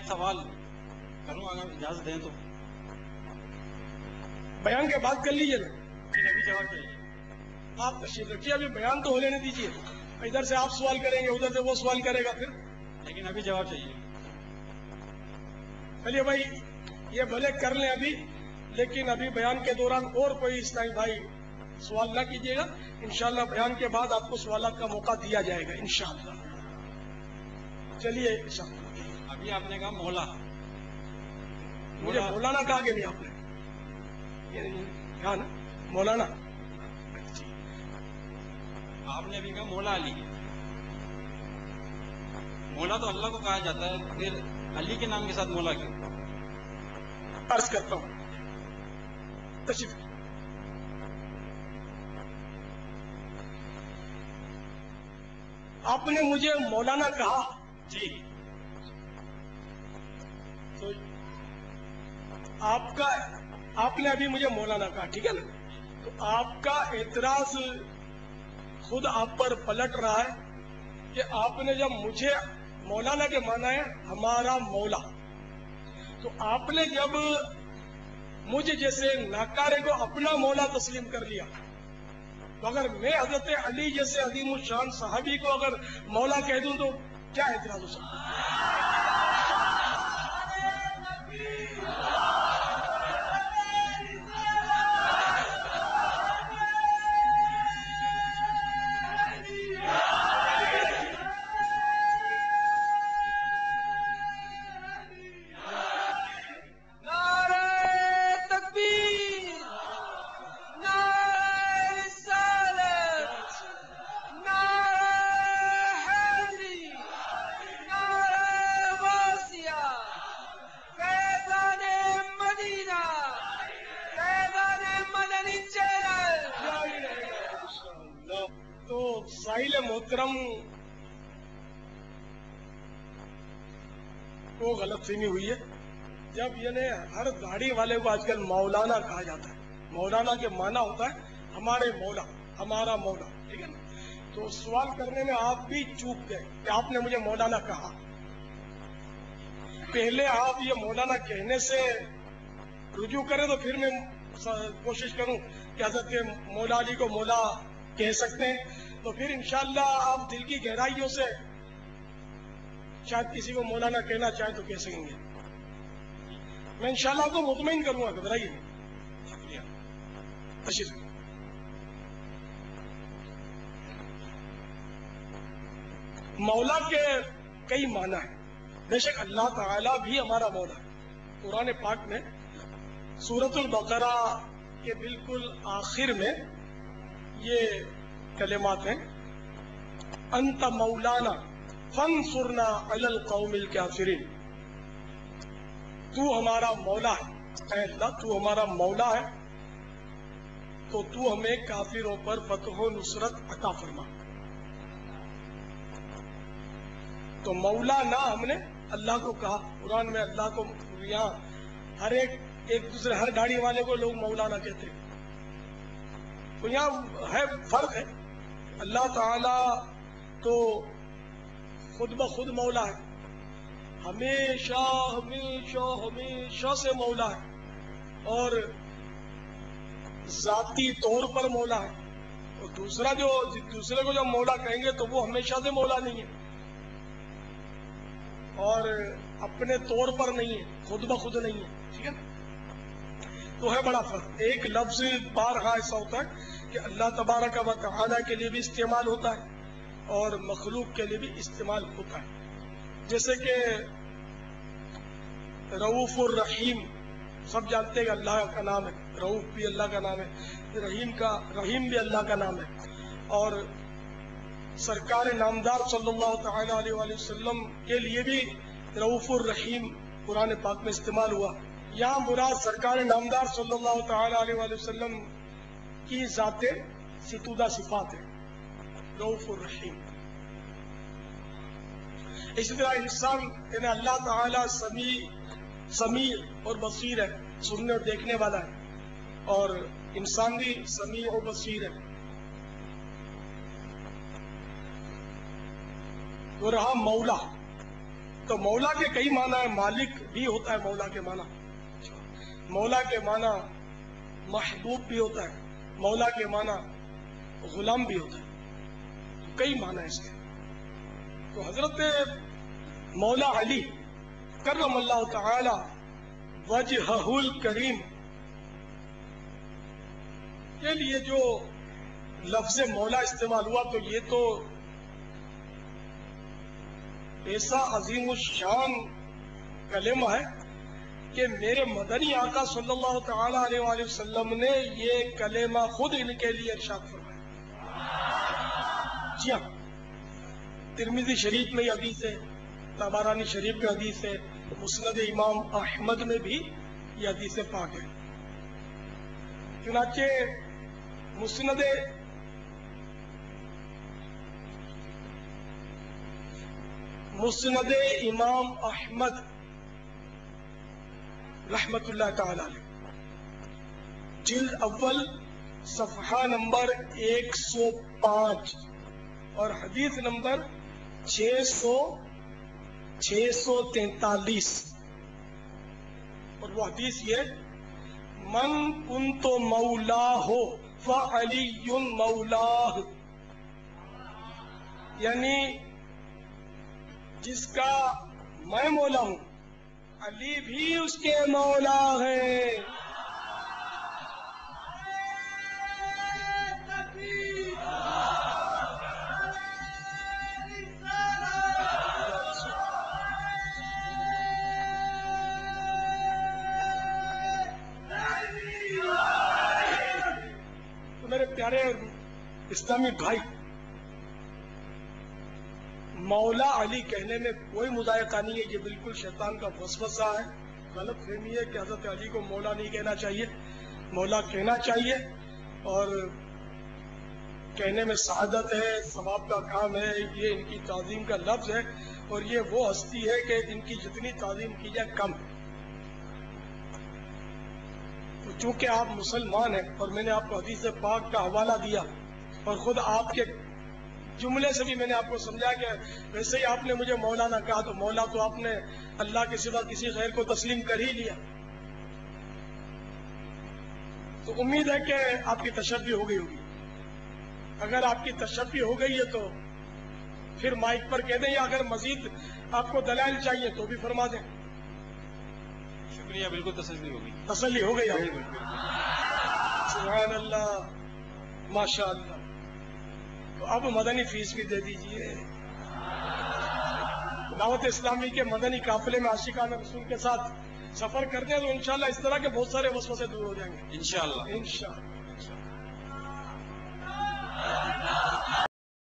ایک سوال کروں اگر اجازت دیں تو؟ بیان کے بعد کر لیجیے نا، ابھی جواب چاہیے. آپ تشریف رکھیے، ابھی بیان تو ہو لینے دیجیے. ادھر سے آپ سوال کریں گے، ادھر سے وہ سوال کرے گا، پھر لیکن ابھی جواب چاہیے. چلیے بھائی یہ بھلے کر لیں ابھی، لیکن ابھی بیان کے دوران اور کوئی اسلامی بھائی سوال نہ کیجیے گا. انشاءاللہ بیان کے بعد آپ کو سوالات کا موقع دیا جائے گا انشاءاللہ. چلیے ابھی آپ نے کہا مولا، مجھے مولانا کہا کہ نہیں آپ نے؟ کہا نا مولانا. آپ نے ابھی کہا مولا علی. مولا تو اللہ کو کہا جاتا ہے، پھر علی کے نام کے ساتھ مولا کیوں؟ عرض کرتا ہوں، تشریف آپ نے مجھے مولانا کہا جی. تو آپ نے ابھی مجھے مولانا کہا، ٹھیک ہے نا؟ تو آپ کا اعتراض خود آپ پر پلٹ رہا ہے کہ آپ نے جب مجھے مولانا کے مانا ہے ہمارا مولا، تو آپ نے جب مجھے جیسے ناکارے کو اپنا مولا تسلیم کر لیا، تو اگر میں حضرت علی جیسے عظیم الشان صحابی کو اگر مولا کہہ دوں تو کیا اعتراض ہو سکتا ہے؟ تو ساحل محترم کو غلط فہمی ہوئی ہے. جب یعنی ہر داڑھی والے کو آج کل مولانا کہا جاتا ہے، مولانا کے معنی ہوتا ہے ہمارے مولا، ہمارا مولا، ٹھیک ہے نا؟ تو سوال کرنے میں آپ بھی چوک گئے کہ آپ نے مجھے مولانا کہا. پہلے آپ یہ مولانا کہنے سے رجوع کریں تو پھر میں کوشش کروں کہ حضرت مولا علی کو مولا کہہ سکتے ہیں، تو پھر انشاءاللہ آپ دل کی گہرائیوں سے شاید کسی کو مولانا کہنا چاہیں تو کہہ سکیں گے. میں انشاءاللہ آپ کو مطمئن کروں گا، گھبرائیے نہیں. شکریہ. تشریف. مولا کے کئی معنی ہیں. بے شک اللہ تعالیٰ بھی ہمارا مولا ہے. قرآن پاک میں سورۃ البقرہ کے بالکل آخر میں یہ کلمات ہیں، انت مولانا فانصرنا علی القوم الکافرین. تو ہمارا مولا ہے، اے اللہ تو ہمارا مولا ہے تو تو ہمیں کافروں پر فتح و نصرت عطا فرما. تو مولا نہ ہم نے اللہ کو کہا. قرآن میں اللہ کو یہاں ہر ایک دوسرے ہر داڑھی والے کو لوگ مولانا کہتے ہیں. تو یہاں ہے فرق ہے. اللہ تعالی تو خود بخود مولا ہے، ہمیشہ ہمیشہ ہمیشہ سے مولا ہے اور ذاتی طور پر مولا ہے. اور دوسرے کو جو مولا کہیں گے تو وہ ہمیشہ سے مولا نہیں ہے اور اپنے طور پر نہیں ہے، خود بخود نہیں ہے. ٹھیک ہے نا؟ تو ہے بڑا فرق. ایک لفظ بارہا ایسا ہوتا ہے کہ اللہ تبارک و تعالی کے لیے بھی استعمال ہوتا ہے اور مخلوق کے لیے بھی استعمال ہوتا ہے. جیسے کہ رؤوف الرحیم سب جانتے ہیں کہ اللہ کا نام ہے، رؤوف بھی اللہ کا نام ہے، رحیم بھی اللہ کا نام ہے. اور سرکار نامدار صلی اللہ تعالی علیہ وآلہ وسلم کے لیے بھی رؤوف الرحیم قرآن پاک میں استعمال ہوا. یہاں مراد سرکار نامدار صلی اللہ تعالی علیہ وآلہ وسلم کی ذات ستودہ صفات ہے، رؤوف الرحیم. اسی طرح انسان یعنی اللہ تعالی سمیع اور بصیر ہے، سننے اور دیکھنے والا ہے، اور انسان بھی سمیع اور بصیر ہے. تو رہا مولا. تو مولا کے کئی معنی ہے، مالک بھی ہوتا ہے مولا کے معنی، مولا کے معنی محبوب بھی ہوتا ہے، مولا کے معنی غلام بھی ہوتا ہے، کئی معنی ہے اس کے۔ تو حضرت مولا علی کرم اللہ تعالی وجہہ الکریم کے لیے جو لفظ مولا استعمال ہوا، تو یہ تو ایسا عظیم الشان کلمہ ہے کہ میرے مدنی آقا صلی اللہ تعالی علیہ وآلہ وسلم نے یہ کلمہ خود ان کے لیے ارشاد فرمایا۔ جی ہاں، ترمذی شریف میں یہ حدیث ہے، طبرانی شریف میں حدیث ہے، مسند امام احمد میں بھی یہ حدیث پاک ہے۔ چنانچہ مسند امام احمد رحمت اللہ تعالی علیہ، جلد اول صفحہ نمبر 105 اور حدیث نمبر 643، اور وہ حدیث یہ، من کنت مولاہ فعلی مولاہ، یعنی جس کا میں مولا ہوں علی بھی اس کے مولا ہے۔ تو میرے پیارے اسلامی بھائی، مولا علی کہنے میں کوئی مذائقہ نہیں ہے، یہ بالکل شیطان کا وسوسہ ہے، غلط فہمی ہے کہ حضرت علی کو مولا نہیں کہنا چاہیے، مولا کہنا چاہیے، اور کہنے میں سعادت ہے، ثواب کا کام ہے، یہ ان کی تعظیم کا لفظ ہے، اور یہ وہ ہستی ہے کہ ان کی جتنی تعظیم کی جائے کم ہے۔ تو چونکہ آپ مسلمان ہیں اور میں نے آپ کو حدیث پاک کا حوالہ دیا، اور خود آپ کے جملے سے بھی میں نے آپ کو سمجھا کہ ویسے ہی آپ نے مجھے مولا نہ کہا، تو مولا تو آپ نے اللہ کے سوا کسی غیر کو تسلیم کر ہی لیا، تو امید ہے کہ آپ کی تشفی ہو گئی ہوگی۔ اگر آپ کی تشفی ہو گئی ہے تو پھر مائک پر کہہ دیں، یا اگر مزید آپ کو دلائل چاہیے تو بھی فرما دیں۔ شکریہ، بالکل تسلی ہوگی، تسلی ہو گئی آپ کو؟ سبحان اللہ، ماشاء اللہ۔ تو اب مدنی فیس بھی دے دیجئے۔ دعوت اسلامی کے مدنی قافلے میں عاشقان رسول کے ساتھ سفر کرتے ہیں تو انشاءاللہ اس طرح کے بہت سارے وسوسے دور ہو جائیں گے انشاءاللہ۔ انشاءاللہ۔